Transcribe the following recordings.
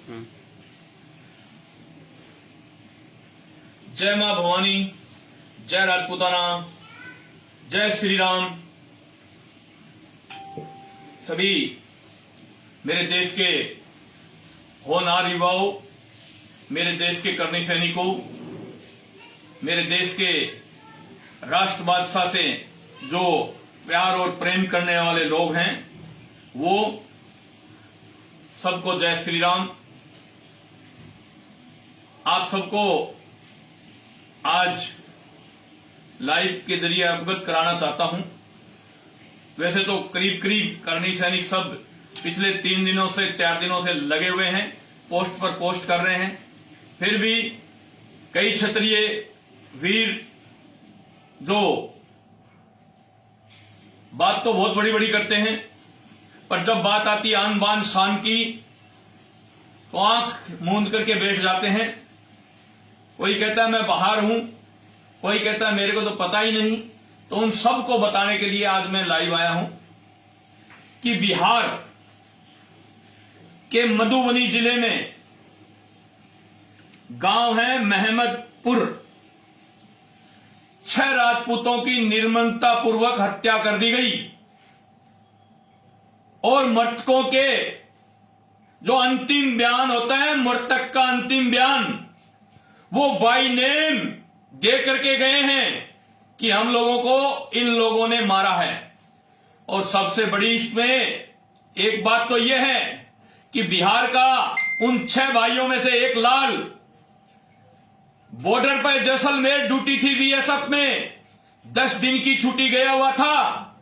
जय मां भवानी, जय राजपूताना, जय श्री राम। सभी मेरे देश के होनहार युवाओं, मेरे देश के करनी सैनिकों, मेरे देश के राष्ट्र बादशाह से जो प्यार और प्रेम करने वाले लोग हैं, वो सबको जय श्री राम। आप सबको आज लाइव के जरिए अवगत कराना चाहता हूं। वैसे तो करीब करीब करनी सैनिक सब पिछले 3 दिनों से 4 दिनों से लगे हुए हैं, पोस्ट पर पोस्ट कर रहे हैं। फिर भी कई क्षत्रिय वीर जो बात तो बहुत बड़ी बड़ी करते हैं, पर जब बात आती है आन बान शान की तो आंख मूंद करके बैठ जाते हैं। कोई कहता है मैं बाहर हूं, कोई कहता है मेरे को तो पता ही नहीं। तो उन सबको बताने के लिए आज मैं लाइव आया हूं कि बिहार के मधुबनी जिले में गांव है महमदपुर, 6 राजपूतों की निर्ममता पूर्वक हत्या कर दी गई और मृतकों के जो अंतिम बयान होता है, मृतक का अंतिम बयान, वो बाई नेम दे करके गए हैं कि हम लोगों को इन लोगों ने मारा है। और सबसे बड़ी इसमें एक बात तो यह है कि बिहार का उन 6 भाइयों में से एक लाल बॉर्डर पर जैसलमेर ड्यूटी थी बीएसएफ में, 10 दिन की छुट्टी गया हुआ था,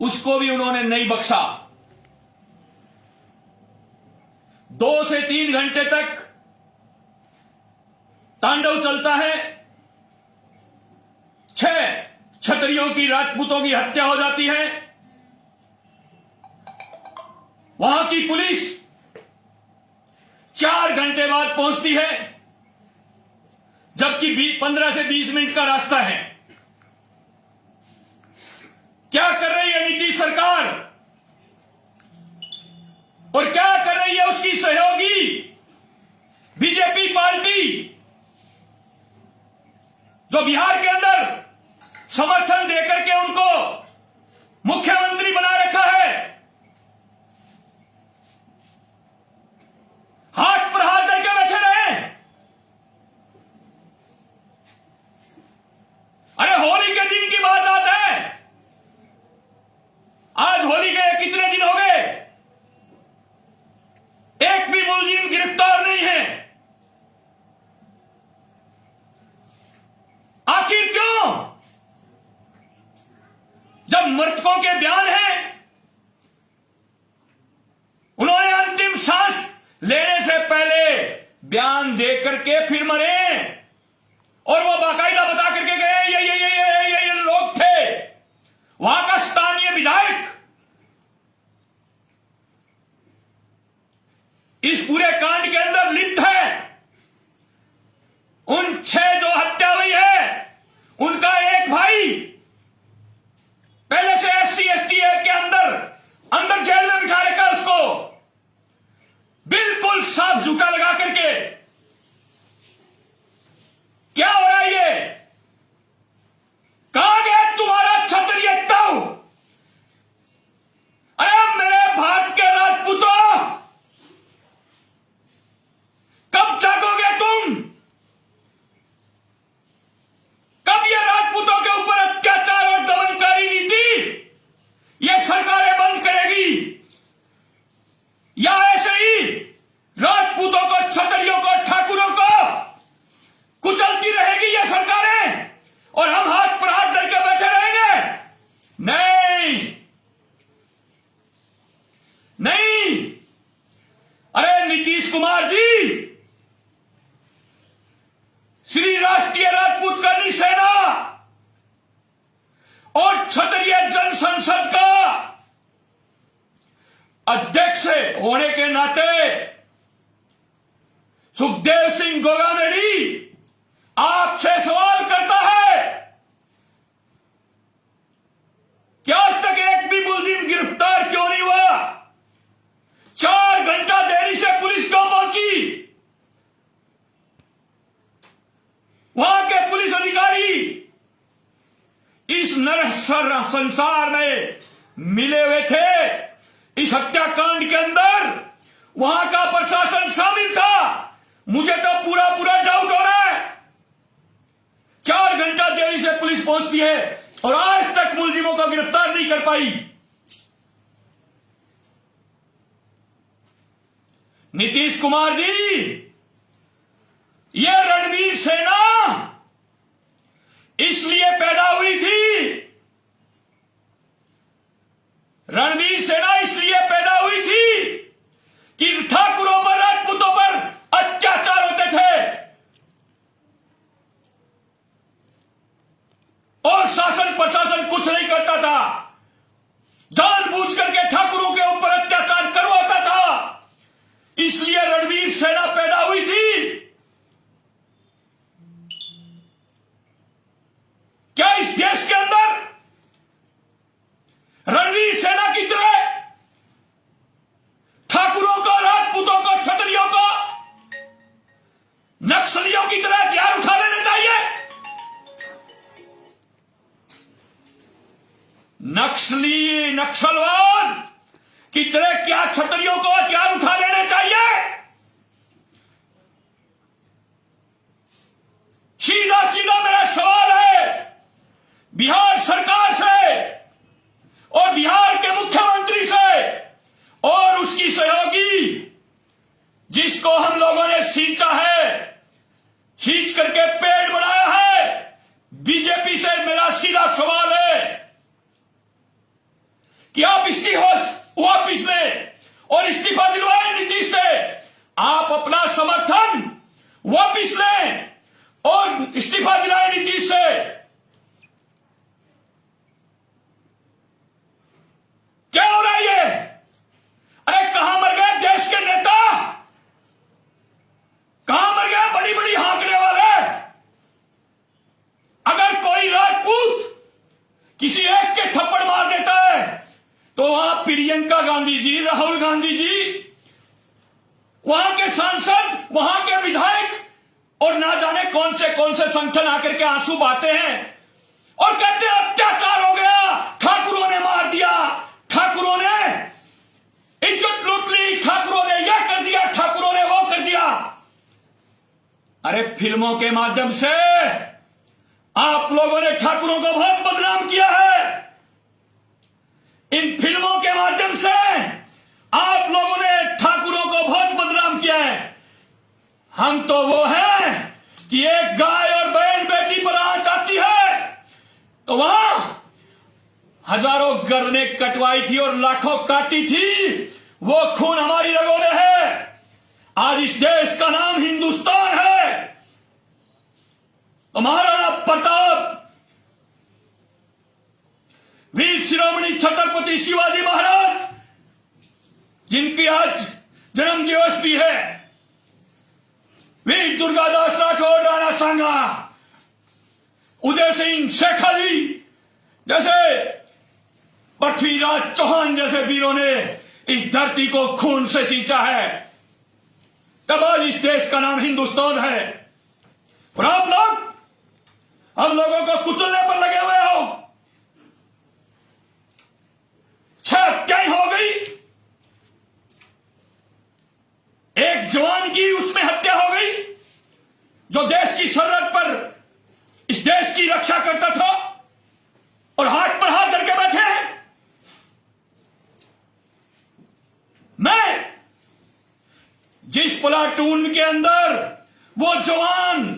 उसको भी उन्होंने नहीं बख्शा। 2 से 3 घंटे तक तांडव चलता है। 6 क्षत्रियों की, राजपूतों की हत्या हो जाती है। वहां की पुलिस 4 घंटे बाद पहुंचती है, जबकि 15 से 20 मिनट का रास्ता है। क्या कर रही है नीतीश सरकार और क्या कर रही है उसकी सहयोगी बीजेपी पार्टी, जो बिहार के अंदर समर्थन देकर के उनको मुख्यमंत्री बना रखा है। हाथ पर हाथ धर के बैठे रहे। अरे होली के दिन की बात है, आज होली के कितने दिन हो गए, एक भी मुलजिम गिरफ्तार नहीं है। आखिर क्यों? जब मृतकों के बयान हैं, उन्होंने अंतिम सांस लेने से पहले बयान दे करके फिर मरे, और वो बाकायदा बता करके गए ये लोग थे। वहां का स्थानीय विधायक इस पूरे कांड के अंदर लिप्त है। उन 6 जो हत्या हुई है, उनका एक भाई पहले से SC/ST के अंदर जेल में बिठा रखा, उसको बिल्कुल साफ झूठा लगा करके। क्या हो रहा है ये? कहां गया तुम्हारा क्षत्रिय ताऊ? अरे मेरे भारत के राजपूतों, कब जागोगे तुम? कब ये राजपूतों के ऊपर अत्याचार और दमनकारी नीति ये सरकारें बंद करेगी, या ऐसे ही राजपूतों को, क्षत्रियों को, ठाकुरों को कुचलती रहेगी ये सरकारें और हम हाथ पर हाथ धर के बैठे रहेंगे? नहीं। अरे नीतीश कुमार जी, श्री राष्ट्रीय राजपूत करनी सेना और क्षत्रिय जन संसद का अध्यक्ष होने के नाते सुखदेव सिंह गोगामेडी आपसे सवाल करता है कि आज तक एक भी मुलजिम गिरफ्तार क्यों नहीं हुआ? 4 घंटा देरी से संसार में मिले हुए थे। इस हत्याकांड के अंदर वहां का प्रशासन शामिल था। मुझे तो पूरा पूरा डाउट हो रहा है। 4 घंटा देरी से पुलिस पहुंचती है और आज तक मुलजिमों को गिरफ्तार नहीं कर पाई। नीतीश कुमार जी, यह रणवीर सेना इसलिए पैदा हुई थी, रणवीर सेना इसलिए पैदा हुई थी कि ठाकुरों पर, राजपूतों पर अत्याचार होते थे और शासन प्रशासन कुछ नहीं करता था। जानबूझ करके ठाकुरों के ऊपर अत्याचार करवाता था। इसलिए रणवीर सेना पैदा हुई थी। क्या इस देश के अंदर रणवीर सेना की तरह ठाकुरों को, राजपूतों को, क्षत्रियों को नक्सलियों की तरह हथियार उठा लेने चाहिए? नक्सलवाद की तरह क्या क्षत्रियों को हथियार उठा लेने चाहिए? सीधा सीधा मेरा सवाल है बिहार सरकार से और बिहार के मुख्यमंत्री से और उसकी सहयोगी, जिसको हम लोगों ने सींचा है, खींच करके पेड़ बनाया है। बीजेपी से मेरा सीधा सवाल है कि आप वापिस लें और इस्तीफा दिलवाएं नीतीश से। आप अपना समर्थन वापिस लें और इस्तीफा दिलाएं नीतीश से। क्या हो रहा है ये? अरे कहां मर गए देश के नेता? कहां मर गए बड़ी बड़ी हांकने वाले? अगर कोई राजपूत किसी एक के थप्पड़ मार देता है तो वहां प्रियंका गांधी जी, राहुल गांधी जी, वहां के सांसद, वहां के विधायक और ना जाने कौन से संगठन आकर के आंसू बहाते हैं और कहते हैं अत्याचार हो गया, ठाकुरों ने मार दिया, ठाकुरों ने इज्जत लूट ली, ठाकुरों ने यह कर दिया, ठाकुरों ने वो कर दिया। अरे फिल्मों के माध्यम से आप लोगों ने ठाकुरों को बहुत बदनाम किया है। इन फिल्मों के माध्यम से आप लोगों ने ठाकुरों को बहुत बदनाम किया है। हम तो वो हैं कि एक गाय और बहन बेटी पर आंच आती है तो वहां हजारों गर्दनें कटवाई थी और लाखों काटी थी। वो खून हमारी रगों में है। आज इस देश का नाम हिंदुस्तान है। महाराणा प्रताप, वीर शिरोमणि छत्रपति शिवाजी महाराज, जिनकी आज जन्म दिवस भी है, वीर दुर्गादास राठौर, राणा सांगा, उदय सिंह, शेख अली जैसे, पृथ्वीराज चौहान जैसे वीरों ने इस धरती को खून से सींचा है, तब आज इस देश का नाम हिंदुस्तान है। और आप लोग हम लोगों को कुचलने पर लगे हुए हो। 6 हत्याएं हो गई, एक जवान की उसमें हत्या हो गई जो देश की सरहद पर इस देश की रक्षा करता था और हाथ पर हाथ धर के बैठे हैं। मैं जिस प्लाटून के अंदर वो जवान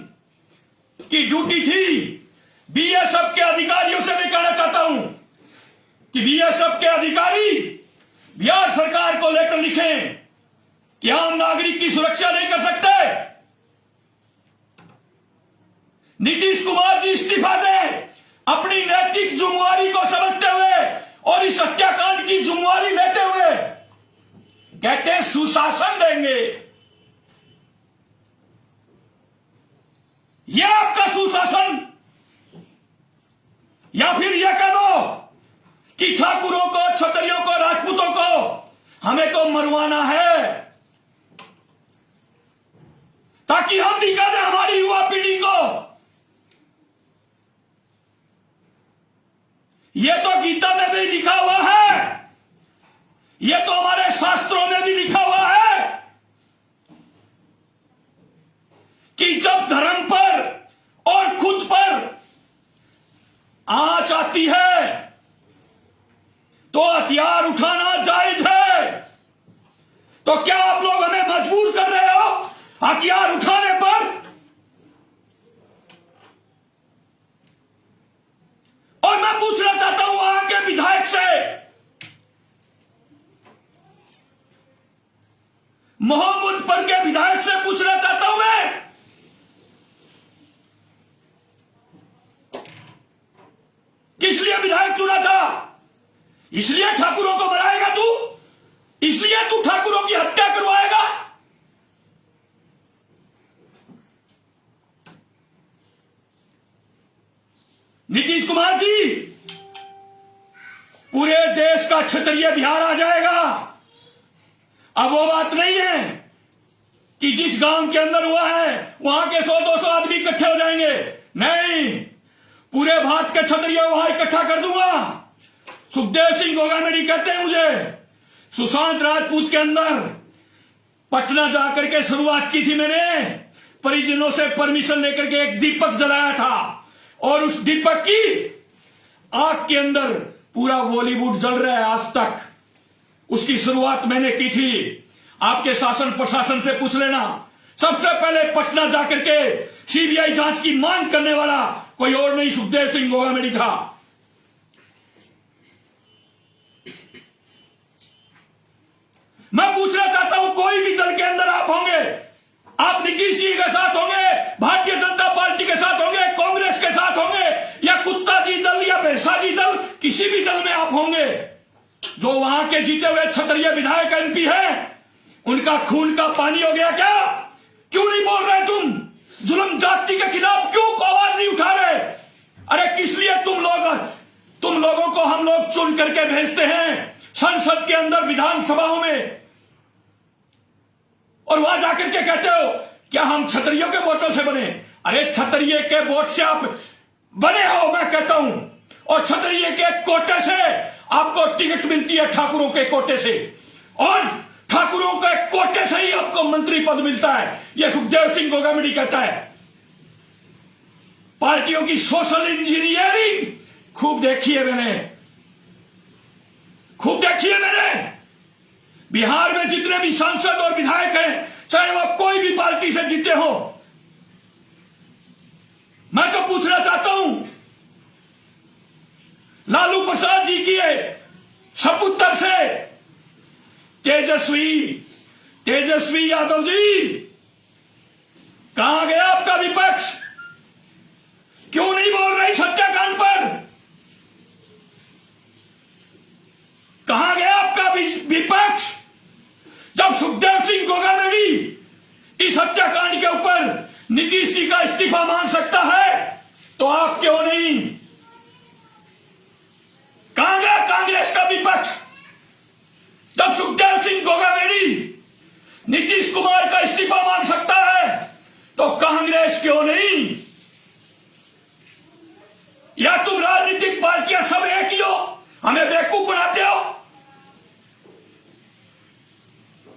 की ड्यूटी थी, बीएसएफ के अधिकारियों से भी कहना चाहता हूं कि बीएसएफ के अधिकारी बिहार सरकार को लेकर लिखें कि आम नागरिक की सुरक्षा नहीं कर सकते। नीतीश कुमार जी इस्तीफा दें, अपनी नैतिक जिम्मेवारी को समझते हुए और इस हत्याकांड की जिम्मेवारी लेते हुए। कहते हैं सुशासन देंगे, यह आपका सुशासन, या फिर यह कह दो कि ठाकुरों को, क्षत्रियों को, राजपूतों को हमें तो मरवाना है ताकि हम भी कह दें हमारी युवा पीढ़ी को ये तो गीता में भी लिखा हुआ है, ये तो हमारे शास्त्रों में भी लिखा हुआ है कि जब धर्म पर और खुद पर आंच आती है तो हथियार उठाना जायज है। तो क्या आप लोग हमें मजबूर कर रहे हो हथियार उठाने पर? और मैं पूछना चाहता हूं वहां के विधायक से, मोहम्मदपुर के विधायक से पूछना चाहता हूं मैं, किस लिए विधायक चुना था? इसलिए ठाकुरों को बनाएगा तू? इसलिए तू ठाकुरों की हत्या करवाएगा? नीतीश कुमार जी, पूरे देश का क्षत्रिय बिहार आ जाएगा। अब वो बात नहीं है कि जिस गांव के अंदर हुआ है वहां के 100-200 आदमी इकट्ठे हो जाएंगे। नहीं, पूरे भारत के क्षत्रिय वहां इकट्ठा कर दूंगा। सुखदेव सिंह गोगामेडी कहते हैं मुझे, सुशांत राजपूत के अंदर पटना जाकर के शुरुआत की थी मैंने, परिजनों से परमिशन लेकर के एक दीपक जलाया था और उस दीपक की आग के अंदर पूरा बॉलीवुड जल रहा है आज तक। उसकी शुरुआत मैंने की थी। आपके शासन प्रशासन से पूछ लेना, सबसे पहले पटना जाकर के सीबीआई जांच की मांग करने वाला कोई और नहीं, सुखदेव सिंह गोगामेडी था। मैं पूछना चाहता हूं, कोई भी दल के अंदर आप होंगे, आप नीतीश जी के साथ होंगे, भारतीय जनता पार्टी के साथ होंगे, कांग्रेस के साथ होंगे, या कुत्ता जी दल या भैंसा जी दल, किसी भी दल में आप होंगे, जो वहां के जीते हुए क्षत्रिय विधायक एमपी हैं, उनका खून का पानी हो गया क्या? क्यों नहीं बोल रहे तुम? जुल्म जाति के खिलाफ क्यों आवाज नहीं उठा रहे? अरे किस लिए तुम लोगों को हम लोग चुन करके भेजते हैं संसद के अंदर, विधानसभाओं में, और वहां जाकर के कहते हो क्या हम क्षत्रियों के वोटों से बने? अरे क्षत्रिय के वोट से आप बने हो, मैं कहता हूं, और क्षत्रिय के कोटे से आपको टिकट मिलती है, ठाकुरों के कोटे से, और ठाकुरों के कोटे से ही आपको मंत्री पद मिलता है। यह सुखदेव सिंह गोगामेडी कहता है। पार्टियों की सोशल इंजीनियरिंग खूब देखी है मैंने, खूब देखी है मैंने। बिहार में जितने भी सांसद और विधायक हैं, चाहे वह कोई भी पार्टी से जीते हो, मैं तो पूछना चाहता हूं, लालू प्रसाद जी की सपुत्र से तेजस्वी यादव जी, कहां गया आपका विपक्ष? क्यों नहीं बोल रही हत्याकांड पर? कहां गया आपका विपक्ष? जब सुखदेव सिंह गोगामेडी इस हत्याकांड के ऊपर नीतीश जी का इस्तीफा मांग सकता है, तो आप क्यों नहीं? कहां गया कांग्रेस का विपक्ष? जब सुखदेव सिंह गोगामेडी नीतीश कुमार का इस्तीफा मांग सकता है, तो कांग्रेस क्यों नहीं? या तुम राजनीतिक पार्टियां सब एक ही हो, हमें बेवकूफ बनाते हो?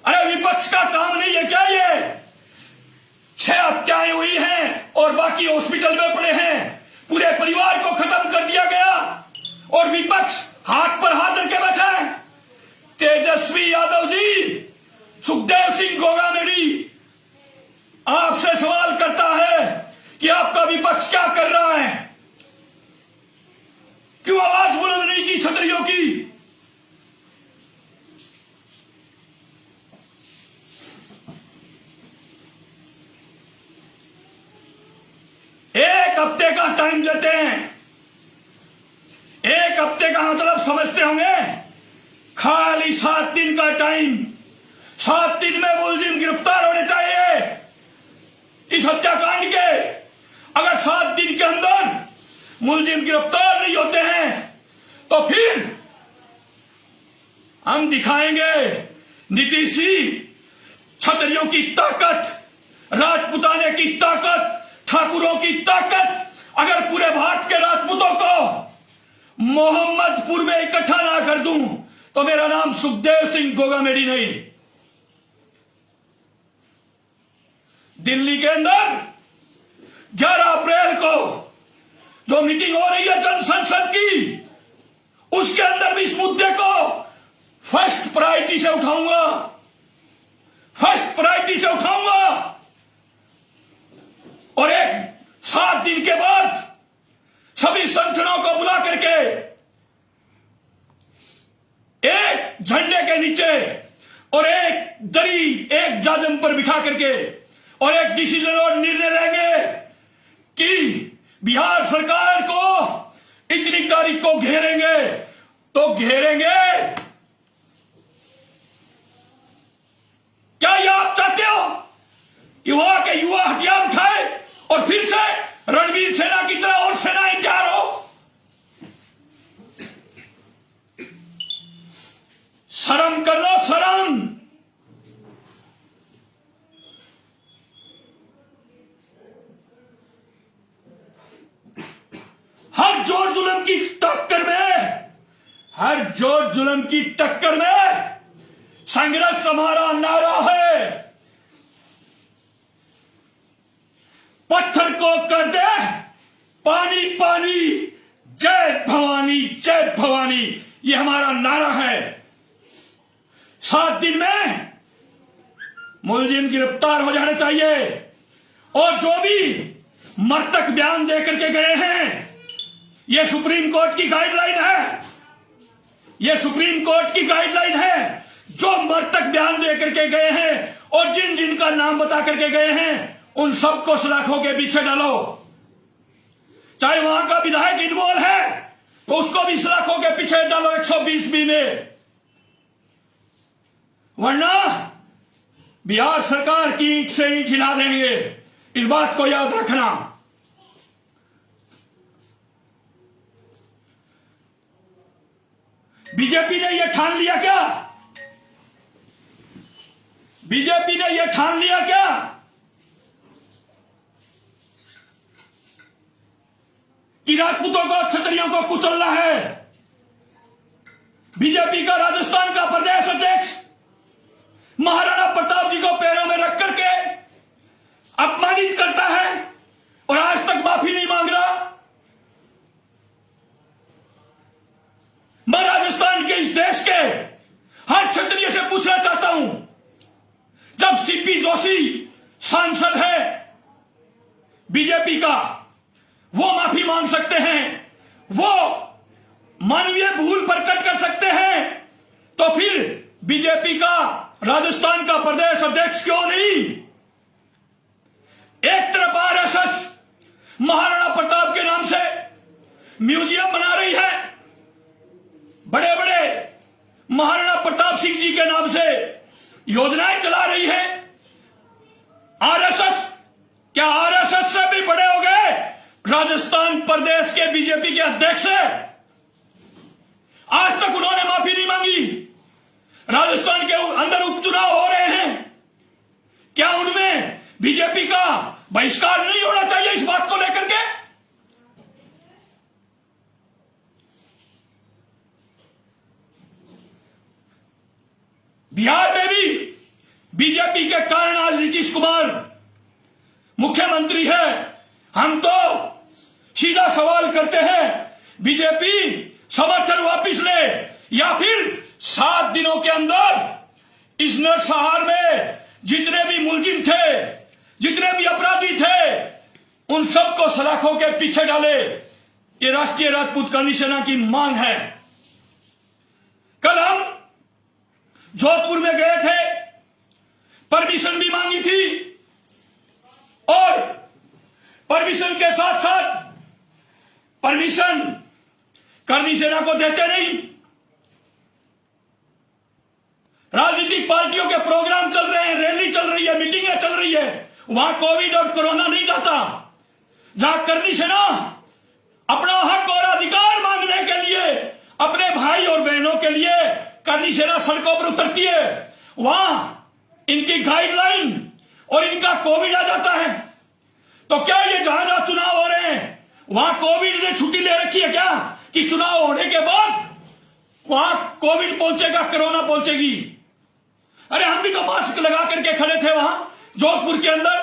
अरे विपक्ष का काम नहीं है क्या ये? 6 हत्याएं हुई हैं और बाकी हॉस्पिटल में पड़े हैं, पूरे परिवार को खत्म कर दिया गया, और विपक्ष हाथ पर हाथ रख के बैठा है। तेजस्वी यादव जी, सुखदेव सिंह गोगामेडी आपसे सवाल करता है कि आपका विपक्ष क्या कर रहा है? क्यों आवाज बुलंद नहीं की क्षत्रियों की? एक हफ्ते का टाइम देते हैं। एक हफ्ते का मतलब समझते होंगे, खाली 7 दिन का टाइम। 7 दिन में मुलजिम गिरफ्तार होने चाहिए इस हत्याकांड के। अगर 7 दिन के अंदर मुलजिम गिरफ्तार नहीं होते हैं, तो फिर हम दिखाएंगे नीतीश जी क्षत्रियों की ताकत, राजपुताने की ताकत, ठाकुरों की ताकत। अगर पूरे भारत के राजपूतों को मोहम्मदपुर में इकट्ठा ना कर दूं तो मेरा नाम सुखदेव सिंह गोगामेडी नहीं। दिल्ली के अंदर 11 अप्रैल को जो मीटिंग हो रही है जन संसद की, उसके अंदर भी इस मुद्दे को फर्स्ट प्रायोरिटी से उठाऊंगा, फर्स्ट प्रायोरिटी से उठाऊंगा। और 7 दिन के बाद सभी संगठनों को बुला करके एक झंडे के नीचे और एक दरी, एक जाजम पर बिठा करके और एक डिसीजन और निर्णय लेंगे कि बिहार सरकार को इतनी तारीख को घेरेंगे तो घेरेंगे। क्या ये आप चाहते हो कि वहां के युवा हथियार उठाए और फिर से रणवीर सेना की तरह और सेनाएं तैयार हो? शर्म कर लो, शर्म। हर जोर जुल्म की टक्कर में, हर जोर जुल्म की टक्कर में संघर्ष हमारा नारा है। पत्थर को कर दे पानी पानी, जय भवानी जय भवानी, ये हमारा नारा है। 7 दिन में मुलजिम गिरफ्तार हो जाने चाहिए और जो भी मृतक बयान दे करके गए हैं, यह सुप्रीम कोर्ट की गाइडलाइन है, यह सुप्रीम कोर्ट की गाइडलाइन है। जो मृतक बयान दे करके गए हैं और जिन जिनका नाम बता करके गए हैं, उन सबको सलाखों के पीछे डालो। चाहे वहां का विधायक इन्वॉल्व है तो उसको भी सलाखों के पीछे डालो 120B में, वरना बिहार सरकार की ईंट से ईंट हिला देंगे। इस बात को याद रखना। बीजेपी ने यह ठान लिया क्या? बीजेपी ने यह ठान लिया क्या कि राजपूतों को, क्षत्रियों को कुचलना है? बीजेपी का राजस्थान का प्रदेश अध्यक्ष महाराणा प्रताप जी को पैरों में रख करके अपमानित करता है और आज तक माफी नहीं मांग रहा। मैं राजस्थान के इस देश के हर क्षत्रिय से पूछना चाहता हूं, जब सीपी जोशी सांसद है बीजेपी का, वो माफी मांग सकते हैं, वो मानवीय भूल प्रकट कर सकते हैं, तो फिर बीजेपी का राजस्थान का प्रदेश अध्यक्ष क्यों नहीं? एक तरफ आरएसएस महाराणा प्रताप के नाम से म्यूजियम बना रही है, बड़े बड़े महाराणा प्रताप सिंह जी के नाम से योजनाएं चला रही है। आरएसएस, क्या आरएसएस से भी बड़े हो गए राजस्थान प्रदेश के बीजेपी के अध्यक्ष? आज तक उन्होंने माफी नहीं मांगी। राजस्थान के अंदर उपचुनाव हो रहे हैं, क्या उनमें बीजेपी का बहिष्कार नहीं होना चाहिए इस बात को लेकर के? बिहार में भी बीजेपी के कारण आज नीतीश कुमार मुख्यमंत्री है। हम तो सीधा सवाल करते हैं, बीजेपी समर्थन वापिस ले या फिर 7 दिनों के अंदर इस नरसंहार में जितने भी मुलजिम थे, जितने भी अपराधी थे, उन सबको सलाखों के पीछे डाले। ये राष्ट्रीय राजपूत करनी सेना की मांग है। कल हम जोधपुर में गए थे, परमिशन भी मांगी थी और परमिशन के साथ साथ परमिशन करनी सेना को देते नहीं। राजनीतिक पार्टियों के प्रोग्राम चल रहे हैं, रैली चल रही है, मीटिंगें चल रही है, वहां कोविड और कोरोना नहीं जाता। जहां करनी सेना अपना हक और अधिकार मांगने के लिए, अपने भाई और बहनों के लिए करनी सेना सड़कों पर उतरती है, वहां इनकी गाइडलाइन और इनका कोविड आ जाता है। तो क्या ये जहां जहां चुनाव हो रहे हैं वहां कोविड ने छुट्टी ले रखी है क्या? कि चुनाव होने के बाद वहां कोविड पहुंचेगा, कोरोना पहुंचेगी। अरे हम भी तो मास्क लगा करके खड़े थे वहां जोधपुर के अंदर,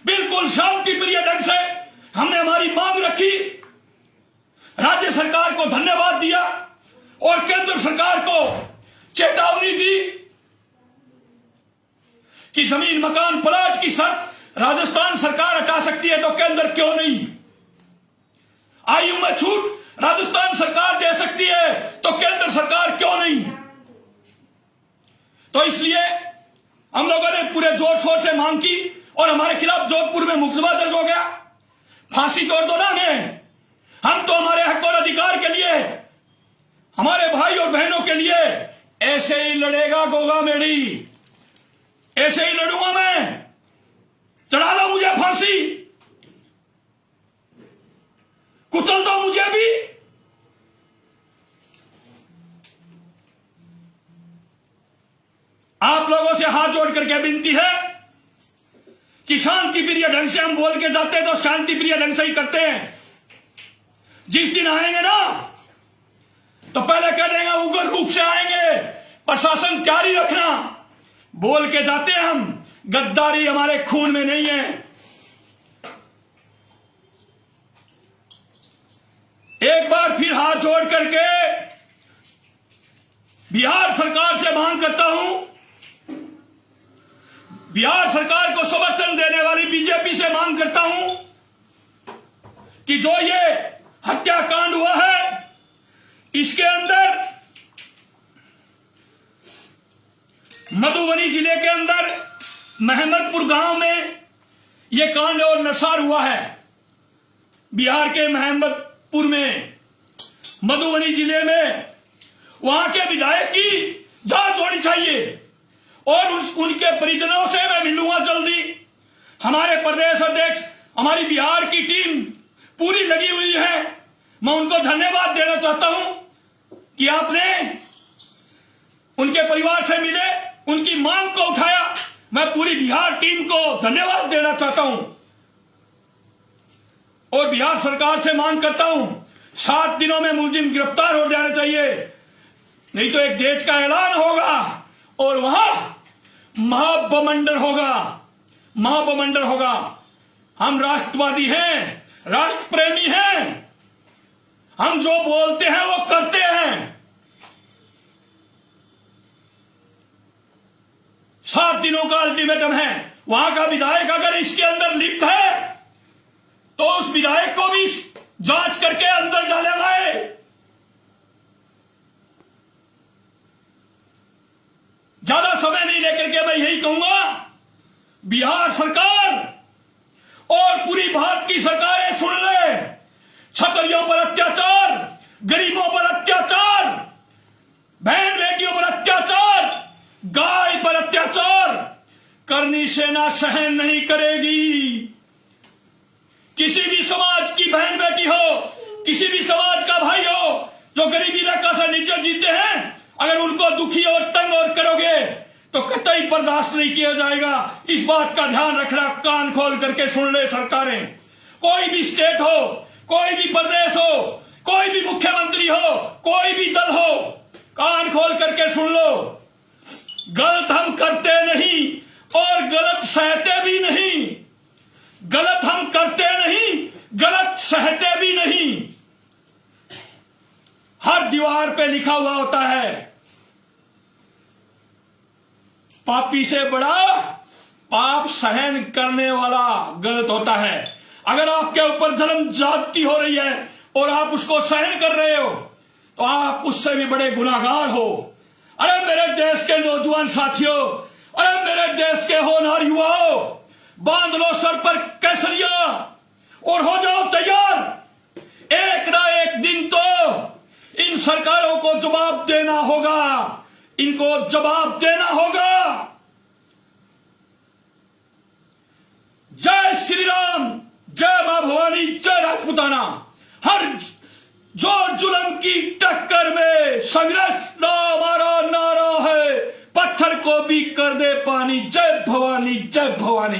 बिल्कुल शांति प्रिय ढंग से हमने हमारी मांग रखी, राज्य सरकार को धन्यवाद दिया और केंद्र सरकार को चेतावनी दी कि जमीन मकान प्लाट की शर्त राजस्थान सरकार हटा सकती है तो केंद्र क्यों नहीं? आयु में छूट राजस्थान सरकार दे सकती है तो केंद्र सरकार क्यों नहीं? तो इसलिए हम लोगों ने पूरे जोर शोर से मांग की और हमारे खिलाफ जोधपुर में मुकदमा दर्ज हो गया। फांसी तोड़ दो ना हमें, हम तो हमारे हक और अधिकार के लिए, हमारे भाई और बहनों के लिए ऐसे ही लड़ेगा गोगा मेरी, ऐसे ही लड़ूंगा मैं। चढ़ा दो मुझे फांसी, कुचल दो मुझे भी। आप लोगों से हाथ जोड़ करके विनती है कि शांति प्रिय ढंग से हम बोल के जाते हैं तो शांति प्रिय ढंग से ही करते हैं। जिस दिन आएंगे ना तो पहले कह देंगे उग्र रूप से आएंगे, प्रशासन तैयारी रखना। बोल के जाते हैं हम, गद्दारी हमारे खून में नहीं है। एक बार फिर हाथ जोड़ करके बिहार सरकार से मांग करता हूं, बिहार सरकार को समर्थन देने वाली बीजेपी से मांग करता हूं कि जो ये हत्याकांड हुआ है इसके अंदर मधुबनी जिले के अंदर महमदपुर गांव में यह कांड और नरसार हुआ है। बिहार के महमदपुर में, मधुबनी जिले में, वहां के विधायक की जांच होनी चाहिए और उनके परिजनों से मैं मिलूंगा जल्दी। हमारे प्रदेश अध्यक्ष, हमारी बिहार की टीम पूरी लगी हुई है। मैं उनको धन्यवाद देना चाहता हूं कि आपने उनके परिवार से मिले, उनकी मांग को उठाया। मैं पूरी बिहार टीम को धन्यवाद देना चाहता हूं और बिहार सरकार से मांग करता हूं 7 दिनों में मुलजिम गिरफ्तार हो जाने चाहिए, नहीं तो एक देश का ऐलान होगा और वहां महाबमंडल होगा, महाबमंडल होगा। हम राष्ट्रवादी हैं, राष्ट्र प्रेमी हैं, हम जो बोलते हैं वो करते हैं। 7 दिनों का अल्टीमेटम है। वहां का विधायक अगर इसके अंदर लिप्त है तो उस विधायक को भी जांच करके अंदर डाला जाए। ज्यादा समय नहीं लेकर के मैं यही कहूंगा, बिहार सरकार और पूरी भारत की सरकारें सुन ले, छतरियों पर अत्याचार, गरीबों पर अत्याचार, बहन बेटियों पर अत्याचार, गाय पर अत्याचार करनी सेना सहन नहीं करेगी। किसी भी समाज की बहन बेटी हो, किसी भी समाज का भाई हो जो गरीबी रेखा से नीचे जीते हैं, अगर उनको दुखी और तंग और करोगे तो कतई बर्दाश्त नहीं किया जाएगा। इस बात का ध्यान रखना, कान खोल करके सुन ले सरकारें। कोई भी स्टेट हो, कोई भी प्रदेश हो, कोई भी मुख्यमंत्री हो, कोई भी दल हो, कान खोल करके सुन लो। गलत हम करते नहीं और गलत सहते भी नहीं, गलत हम करते नहीं, गलत सहते भी नहीं। हर दीवार पे लिखा हुआ होता है, पापी से बड़ा पाप सहन करने वाला गलत होता है। अगर आपके ऊपर जन्म ज्यादती हो रही है और आप उसको सहन कर रहे हो तो आप उससे भी बड़े गुनाहगार हो। अरे मेरे देश के नौजवान साथियों, अरे मेरे देश के होनहार युवाओं, बांध लो सर पर केसरिया और हो जाओ तैयार। एक ना एक दिन तो इन सरकारों को जवाब देना होगा, इनको जवाब देना होगा। जय श्री राम, जय मां भवानी, जय राजपूताना। हर जो जुल्म की टक्कर में संघर्ष ना हमारा नारा है, पत्थर को भी कर दे पानी। जय भवानी, जय भवानी।